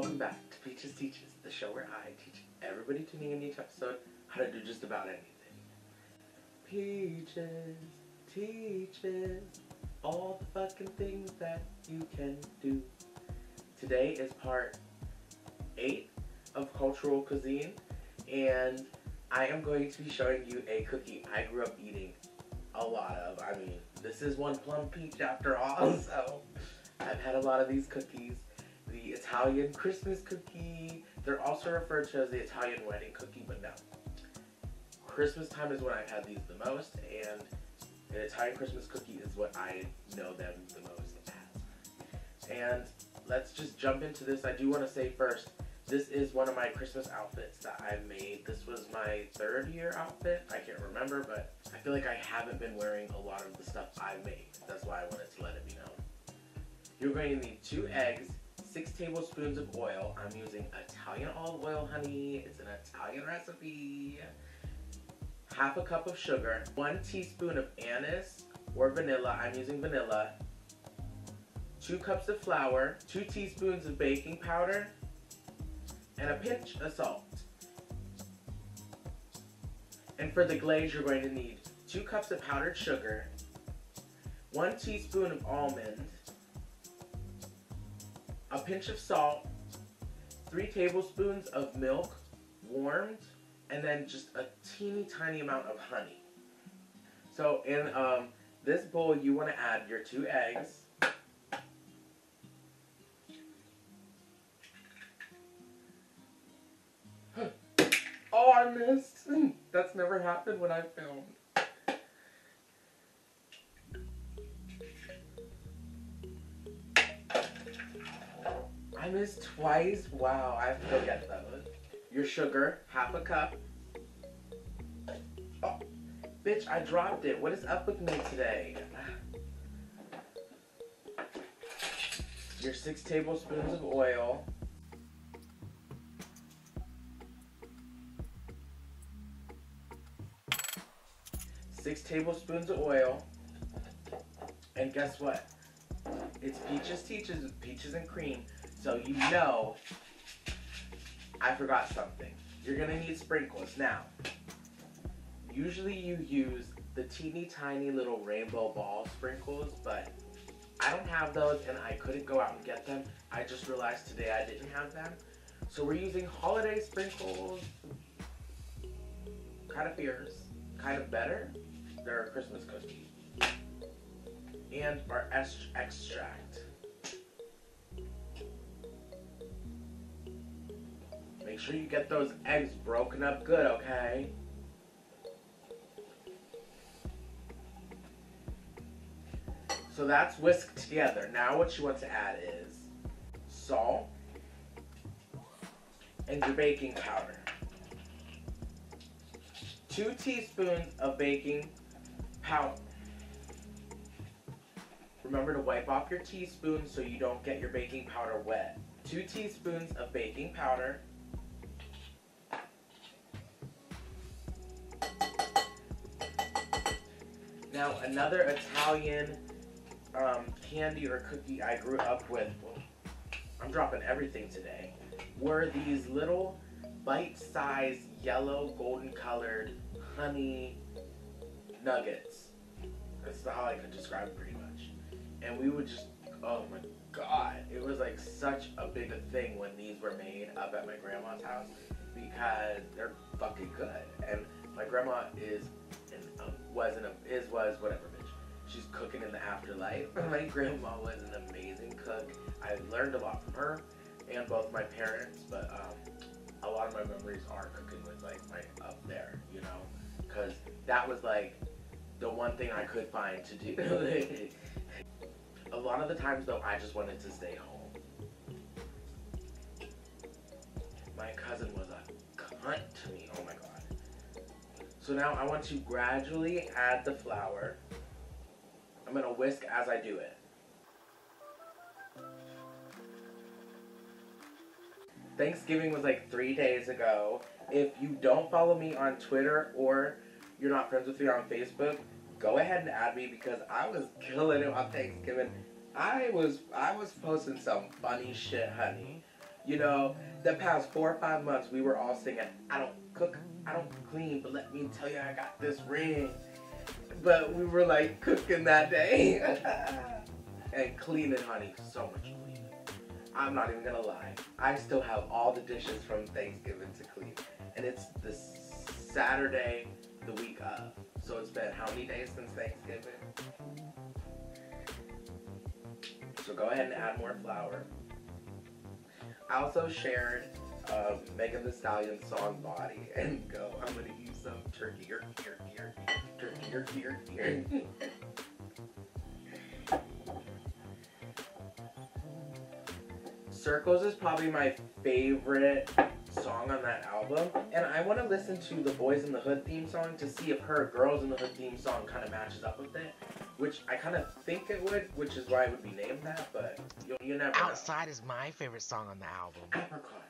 Welcome back to Peaches Teaches, the show where I teach everybody tuning in each episode how to do just about anything. Peaches teaches all the fucking things that you can do. Today is part 8 of Cultural Cuisine, and I am going to be showing you a cookie I grew up eating a lot of. I mean, this is one plum peach after all, so I've had a lot of these cookies. The Italian Christmas cookie, they're also referred to as the Italian wedding cookie, but no. Christmas time is when I've had these the most, and an Italian Christmas cookie is what I know them the most as. And let's just jump into this. I do want to say first, this is one of my Christmas outfits that I made. This was my 3rd year outfit. I can't remember, but I feel like I haven't been wearing a lot of the stuff I made. That's why I wanted to let it be known. You're going to need 2 eggs, 6 tablespoons of oil. I'm using Italian olive oil, honey. It's an Italian recipe. Half a cup of sugar, 1 teaspoon of anise or vanilla. I'm using vanilla. 2 cups of flour, 2 teaspoons of baking powder, and a pinch of salt. And for the glaze, you're going to need 2 cups of powdered sugar, 1 teaspoon of almond, a pinch of salt, 3 tablespoons of milk, warmed, and then just a teeny tiny amount of honey. So in this bowl, you want to add your 2 eggs, oh, I missed. That's never happened when I filmed. I missed twice? Wow, I have to go get those. Your sugar, half a cup. Oh, bitch, I dropped it. What is up with me today? Your 6 tablespoons of oil. Six tablespoons of oil. And guess what? It's Peaches Teaches with peaches and cream. So you know I forgot something. You're gonna need sprinkles. Now, usually you use the teeny tiny little rainbow ball sprinkles, but I don't have those and I couldn't go out and get them. I just realized today I didn't have them. So we're using holiday sprinkles. Kind of fierce, kind of better. They're a Christmas cookie. And our extract. Make sure you get those eggs broken up good, okay? So that's whisked together. Now what you want to add is salt and your baking powder. 2 teaspoons of baking powder. Remember to wipe off your teaspoon so you don't get your baking powder wet. 2 teaspoons of baking powder. Now another Italian candy or cookie I grew up with, well, I'm dropping everything today, were these little bite-sized yellow golden colored honey nuggets. That's how I could describe it pretty much. And we would just, oh my god, it was like such a big thing when these were made up at my grandma's house because they're fucking good. And my grandma is whatever, bitch. She's cooking in the afterlife. My grandma was an amazing cook. I learned a lot from her and both my parents, but a lot of my memories are cooking with like my up there, you know, because that was like the one thing I could find to do. A lot of the times though, I just wanted to stay home. My cousin was a cunt to me, oh my god. So now I want to gradually add the flour. I'm gonna whisk as I do it. Thanksgiving was like 3 days ago. If you don't follow me on Twitter or you're not friends with me on Facebook, go ahead and add me because I was killing it on Thanksgiving. I was posting some funny shit, honey. You know, the past 4 or 5 months, we were all singing, I don't cook, I don't clean, but let me tell you, I got this ring. But we were like cooking that day. And cleaning, honey, so much cleaning. I'm not even gonna lie. I still have all the dishes from Thanksgiving to clean. And it's the Saturday, the week of. So it's been how many days since Thanksgiving? So go ahead and add more flour. I also shared Megan Thee Stallion's song Body and go, I'm gonna use some turkey, turkey. Circles is probably my favorite song on that album, and I want to listen to the Boys in the Hood theme song to see if her Girls in the Hood theme song kind of matches up with it, which I kind of think it would, which is why it would be named that, but you never know. Outside is my favorite song on the album. Apricot,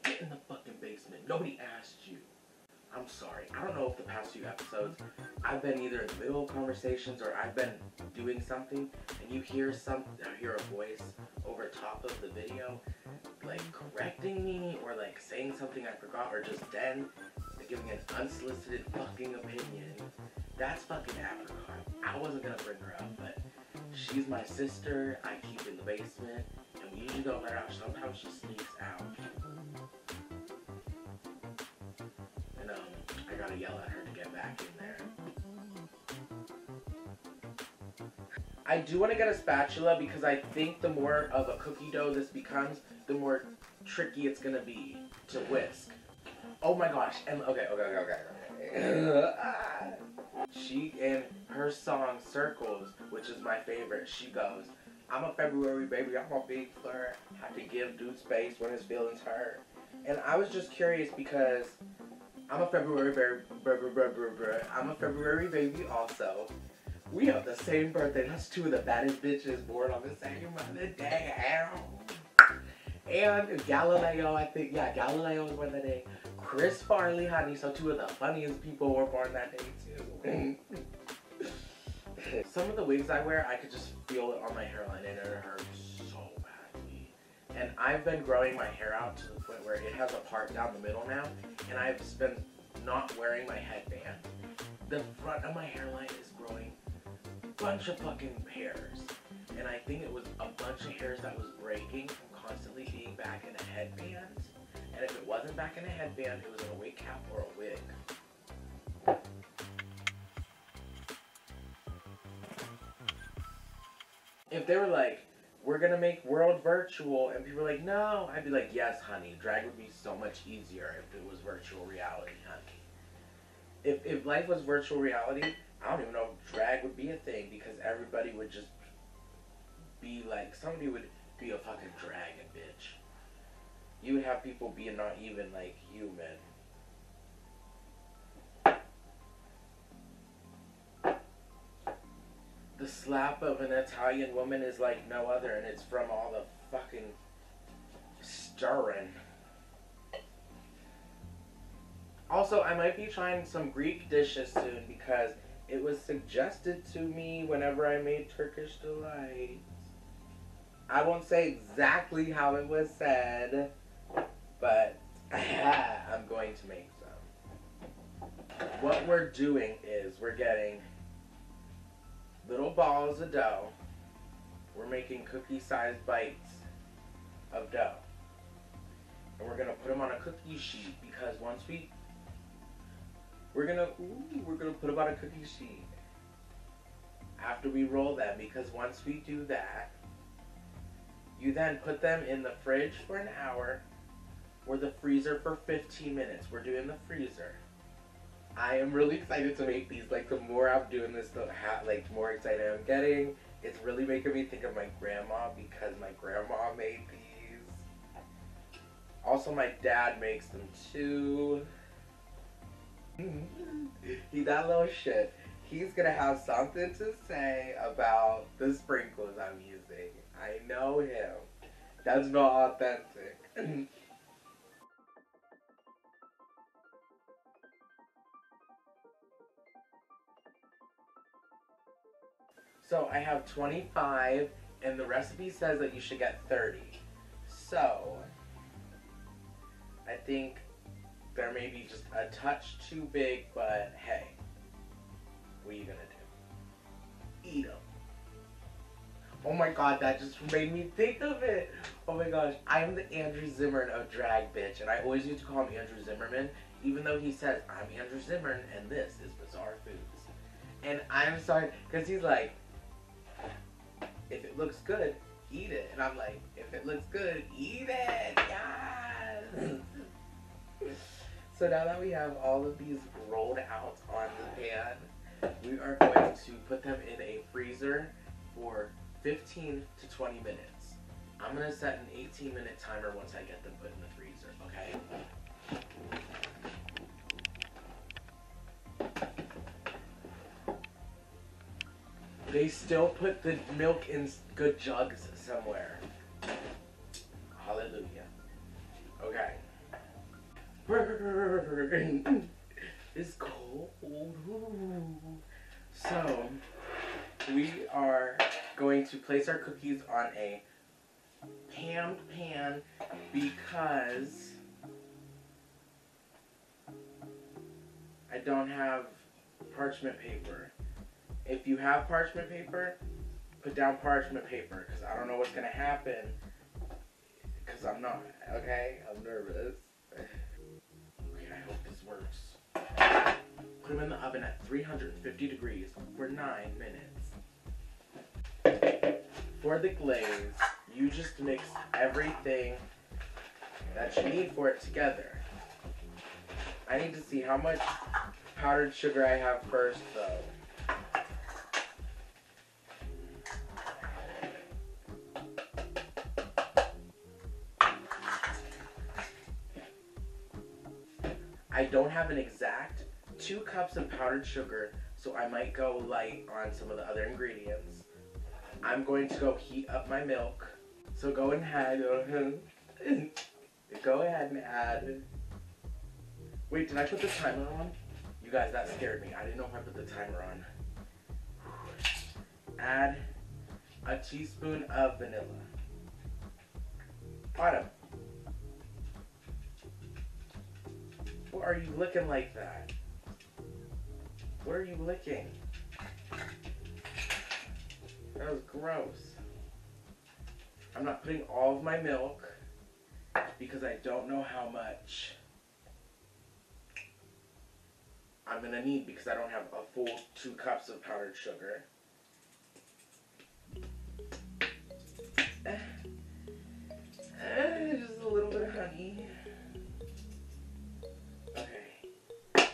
get in the fucking basement. Nobody asked you. I'm sorry. I don't know if the past few episodes I've been either in the middle of conversations or I've been doing something and you hear a voice over top of the video like correcting me or like saying something I forgot or just then giving an unsolicited fucking opinion. That's fucking Apricot. I wasn't gonna bring her up, but she's my sister. I keep in the basement and we usually don't let her out. Sometimes she sneaks out. I gotta yell at her to get back in there. I do want to get a spatula because I think the more of a cookie dough this becomes, the more tricky it's gonna be to whisk. Oh my gosh, and okay. She, in her song Circles, which is my favorite, she goes, I'm a February baby, I'm a big flirt, have to give dude space when his feelings hurt. And I was just curious because I'm a February baby also. We have the same birthday. That's two of the baddest bitches born on the same day. And Galileo, I think, yeah, Galileo was born that day. Chris Farley, honey, so two of the funniest people were born that day too. Some of the wigs I wear, I could just feel it on my hairline and it hurts so badly. And I've been growing my hair out to the point where it has a part down the middle now, and I've been not wearing my headband. The front of my hairline is growing a bunch of fucking hairs. And I think it was a bunch of hairs that was breaking from constantly being back in a headband. And if it wasn't back in a headband, it was in a wig cap or a wig. If they were like, we're gonna make world virtual, and people were like, no, I'd be like, yes, honey, drag would be so much easier if it was virtual reality, honey. If life was virtual reality, I don't even know if drag would be a thing because everybody would just be like, somebody would be a fucking dragon, bitch. You would have people being not even like human. The slap of an Italian woman is like no other, and it's from all the fucking stirring. Also, I might be trying some Greek dishes soon because it was suggested to me whenever I made Turkish delights. I won't say exactly how it was said, but I'm going to make some. What we're doing is we're getting little balls of dough. We're making cookie-sized bites of dough. And we're going to put them on a cookie sheet because once we're gonna put them on a cookie sheet after we roll them, because once we do that, you then put them in the fridge for an hour or the freezer for 15 minutes. We're doing the freezer. I am really excited to make these. Like, the more I'm doing this, the more excited I'm getting. It's really making me think of my grandma because my grandma made these. Also, my dad makes them too. That little shit. He's gonna have something to say about the sprinkles I'm using. I know him. That's not authentic. So I have 25, and the recipe says that you should get 30. So I think they're maybe just a touch too big, but hey, what are you gonna do? Eat them. Oh my god, that just made me think of it. Oh my gosh, I am the Andrew Zimmern of drag, bitch, and I always used to call him Andrew Zimmerman, even though he says, I'm Andrew Zimmern, and this is Bizarre Foods. And I'm sorry, because he's like, if it looks good, eat it. And I'm like, if it looks good, eat it. Yes. So now that we have all of these rolled out on the pan, we are going to put them in a freezer for 15 to 20 minutes. I'm going to set an 18-minute timer once I get them put in the freezer, okay? They still put the milk in good jugs somewhere. Hallelujah. Okay. It's cold. So, we are going to place our cookies on a pan because I don't have parchment paper. If you have parchment paper, put down parchment paper, because I don't know what's going to happen, because I'm not, okay? I'm nervous. Okay, I hope this works. Put them in the oven at 350 degrees for 9 minutes. For the glaze, you just mix everything that you need for it together. I need to see how much powdered sugar I have first, though. I don't have an exact 2 cups of powdered sugar, so I might go light on some of the other ingredients. I'm going to go heat up my milk. So go ahead and add. Wait, did I put the timer on? You guys, that scared me. I didn't know if I put the timer on. Add a teaspoon of vanilla. Autumn. What are you licking like that? What are you licking? That was gross. I'm not putting all of my milk because I don't know how much I'm gonna need because I don't have a full 2 cups of powdered sugar. Just a little bit of honey. Okay.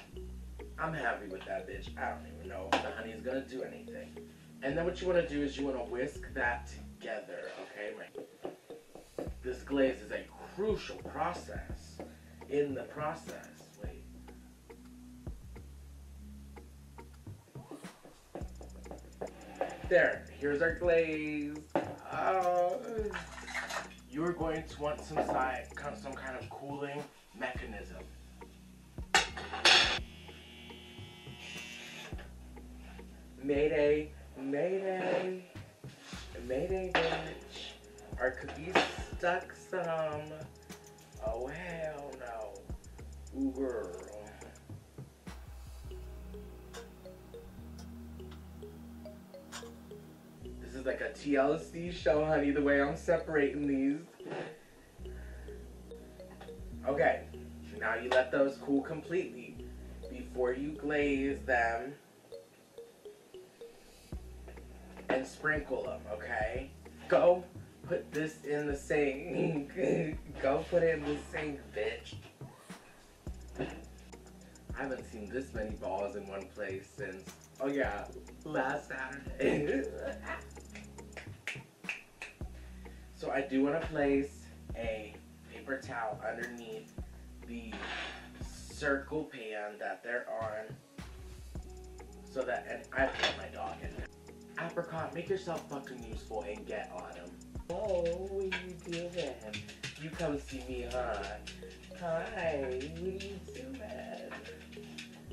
I'm happy with that, bitch. I don't even know if the honey is gonna do anything. And then what you want to do is you want to whisk that together, okay? This glaze is a crucial process in the process. Wait. There, here's our glaze. You're going to want some kind of cooling mechanism. Mayday, mayday, mayday, bitch. Our cookies stuck some. Oh, hell no. Ooh, girl. This is like a TLC show, honey, the way I'm separating these. Okay, now you let those cool completely before you glaze them. And sprinkle them, okay? Go put this in the sink. Go put it in the sink, bitch. I haven't seen this many balls in one place since, oh yeah, last Saturday. So I do want to place a paper towel underneath the circle pan that they're on. So that, and I put my dog in there. Apricot, make yourself fucking useful and get Autumn. Oh, what are you doing? You come see me, huh? Hi, what are you doing?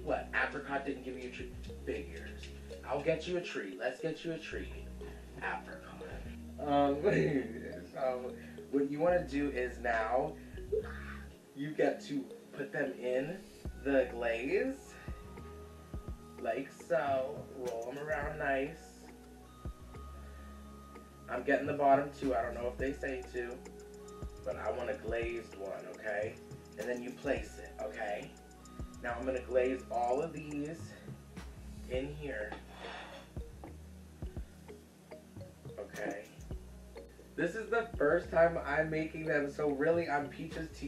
What, Apricot didn't give you a treat? Figures. I'll get you a treat. Let's get you a treat. Apricot. So, what you want to do is now you get to put them in the glaze, like so. Roll them around nice. I'm getting the bottom two. I don't know if they say to, but I want a glazed one, okay? And then you place it, okay? Now I'm gonna glaze all of these in here. Okay. This is the first time I'm making them, so really I'm I'm teaching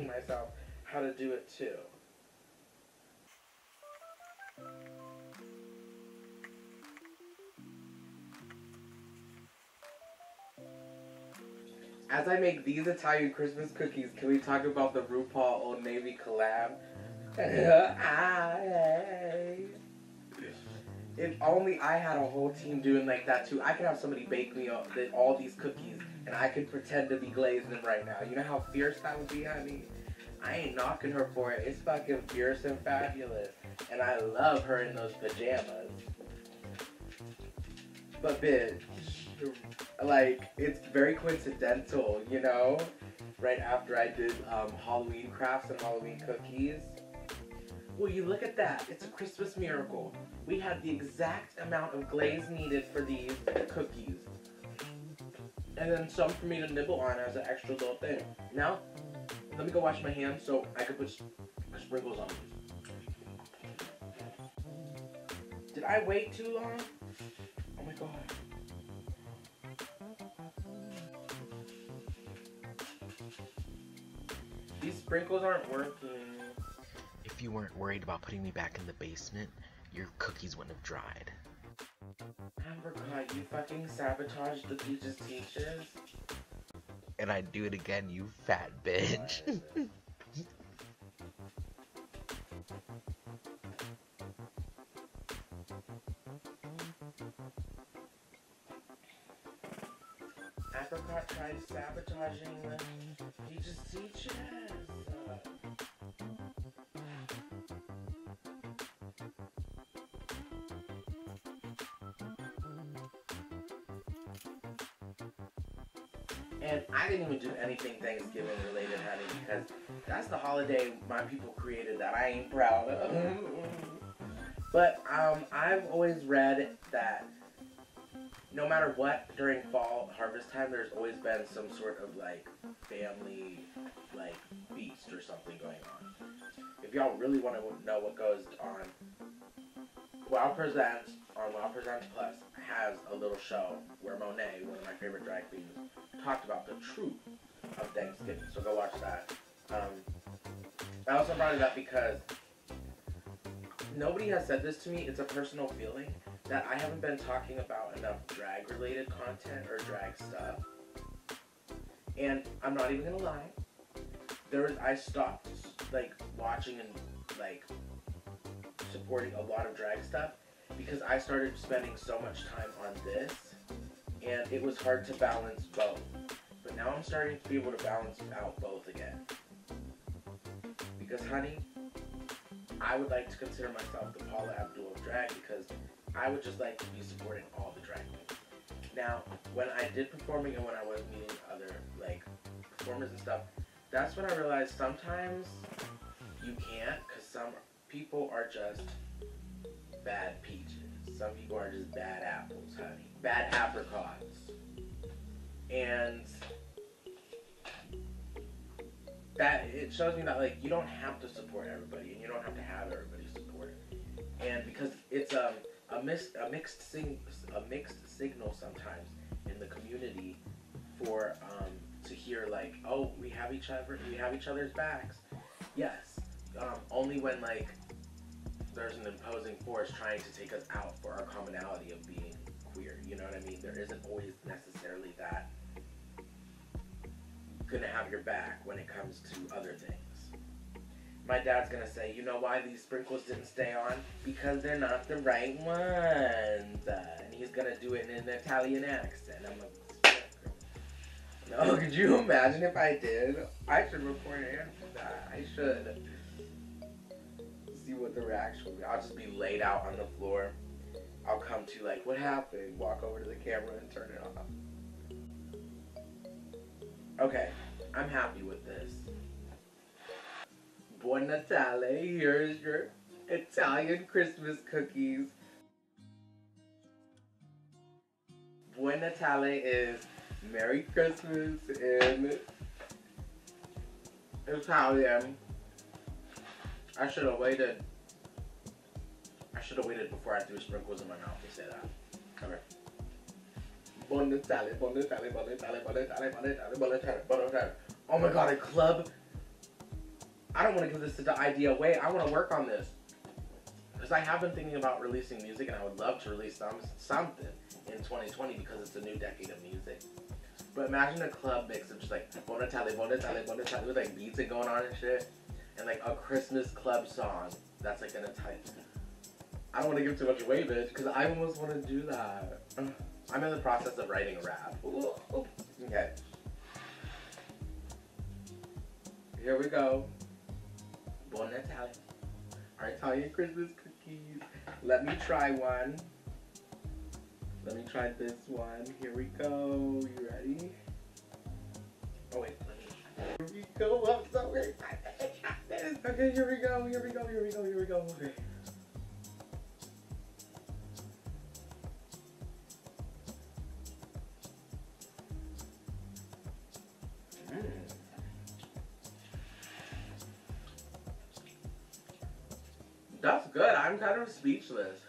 myself how to do it too. As I make these Italian Christmas cookies, can we talk about the RuPaul Old Navy collab? If only I had a whole team doing like that too. I could have somebody bake me all these cookies and I could pretend to be glazing them right now. You know how fierce that would be, honey? I ain't knocking her for it. It's fucking fierce and fabulous. And I love her in those pajamas. But bitch, like, it's very coincidental, you know? Right after I did Halloween crafts and Halloween cookies. Well, you look at that. It's a Christmas miracle. We had the exact amount of glaze needed for these cookies. And then some for me to nibble on as an extra little thing. Now, let me go wash my hands so I can put sprinkles on these. Did I wait too long? Oh my god. These sprinkles aren't working. If you weren't worried about putting me back in the basement, your cookies wouldn't have dried. Apricot, you fucking sabotaged the Peaches Teaches. And I'd do it again, you fat bitch. Apricot tried sabotaging the Peaches Teaches. And I didn't even do anything Thanksgiving related, honey, because that's the holiday my people created that I ain't proud of. But I've always read that no matter what, during fall harvest time, there's always been some sort of like family like feast or something going on. If y'all really want to know what goes on, Wow Presents on Wow Presents Plus has a little show where Monet, one of my favorite drag queens, talked about the truth of Thanksgiving. So go watch that. I also brought it up because nobody has said this to me. It's a personal feeling that I haven't been talking about enough drag related content or drag stuff. And I'm not even gonna lie. I stopped like watching and like supporting a lot of drag stuff because I started spending so much time on this and it was hard to balance both. But now I'm starting to be able to balance out both again. Because honey, I would like to consider myself the Paula Abdul of drag because I would just like to be supporting all the drag queens. Now, when I did performing and when I was meeting other like performers and stuff, that's when I realized sometimes you can't because some people are just bad peaches. Some people are just bad apples, honey. Bad apricots. And that it shows me that like you don't have to support everybody and you don't have to have everybody support. And because it's a mixed signal sometimes in the community for to hear like, oh, we have each other's backs. Yes. Only when like there's an imposing force trying to take us out for our commonality of being queer. You know what I mean? There isn't always necessarily that gonna have your back when it comes to other things. My dad's gonna say, you know why these sprinkles didn't stay on? Because they're not the right ones. And he's gonna do it in an Italian accent. I'm like, no, could you imagine if I did? I should report him for that. I should. See what the reaction will be. I'll just be laid out on the floor I'll come to like, what happened? Walk over to the camera and turn it off. Okay, I'm happy with this. Buon Natale, here's your Italian Christmas cookies. Buon Natale is Merry Christmas in Italian. I should have waited before I threw sprinkles in my mouth to say that. Okay. Buon Natale, Buon Natale, Buon Natale, Buon Natale, Buon Natale, Buon Natale, Buon Natale. Oh my god, a club. I don't want to give this to the idea away. I want to work on this. Because I have been thinking about releasing music, and I would love to release something in 2020 because it's a new decade of music. But imagine a club mix of just like Buon Natale, Buon Natale, Buon Natale with like beats and going on and shit. And like a Christmas club song that's like an Italian. I don't want to give too much away, bitch, because I almost want to do that. I'm in the process of writing a rap. Ooh. Okay. Here we go. Buon Natale. Our Italian Christmas cookies. Let me try one. Let me try this one. Here we go. You ready? Oh wait, here we go. I'm so excited. Okay, here we go. Here we go. Here we go. Here we go. Okay. That's good. I'm kind of speechless.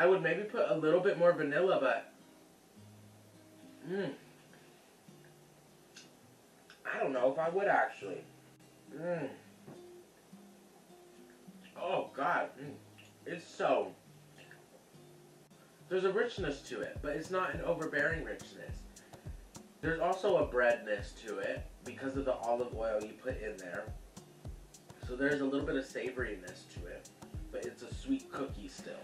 I would maybe put a little bit more vanilla, but I don't know if I would actually. Oh God, it's so. There's a richness to it, but it's not an overbearing richness. There's also a breadness to it because of the olive oil you put in there. So there's a little bit of savoriness to it, but it's a sweet cookie still.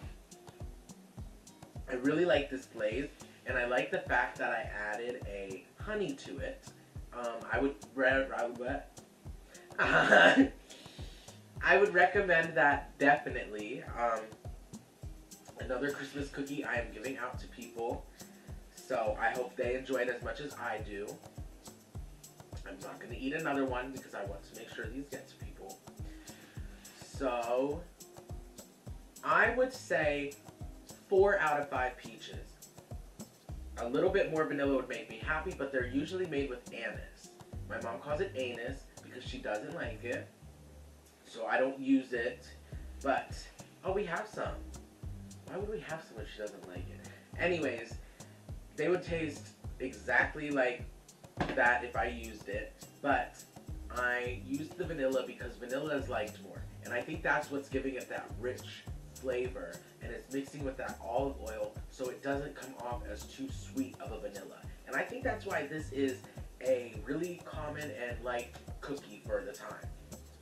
I really like this glaze, and I like the fact that I added a honey to it. I would recommend that definitely. Another Christmas cookie I am giving out to people, so I hope they enjoy it as much as I do. I'm not going to eat another one because I want to make sure these get to people. So, I would say 4 out of 5 peaches. A little bit more vanilla would make me happy, but they're usually made with anise. My mom calls it anise because she doesn't like it, so I don't use it, but, oh, we have some. Why would we have some if she doesn't like it? Anyways, they would taste exactly like that if I used it, but I used the vanilla because vanilla is liked more. And I think that's what's giving it that rich flavor, and it's mixing with that olive oil so it doesn't come off as too sweet of a vanilla. And I think that's why this is a really common and liked cookie for the time.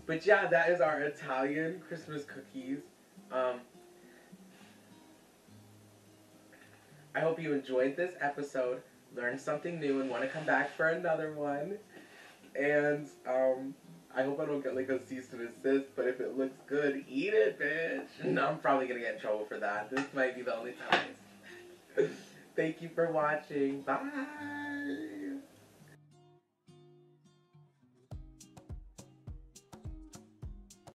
But yeah, that is our Italian Christmas cookies. I hope you enjoyed this episode, learned something new, and want to come back for another one. And I hope I don't get like a cease and desist, but if it looks good, eat it, bitch. No, I'm probably going to get in trouble for that. This might be the only time. Thank you for watching. Bye.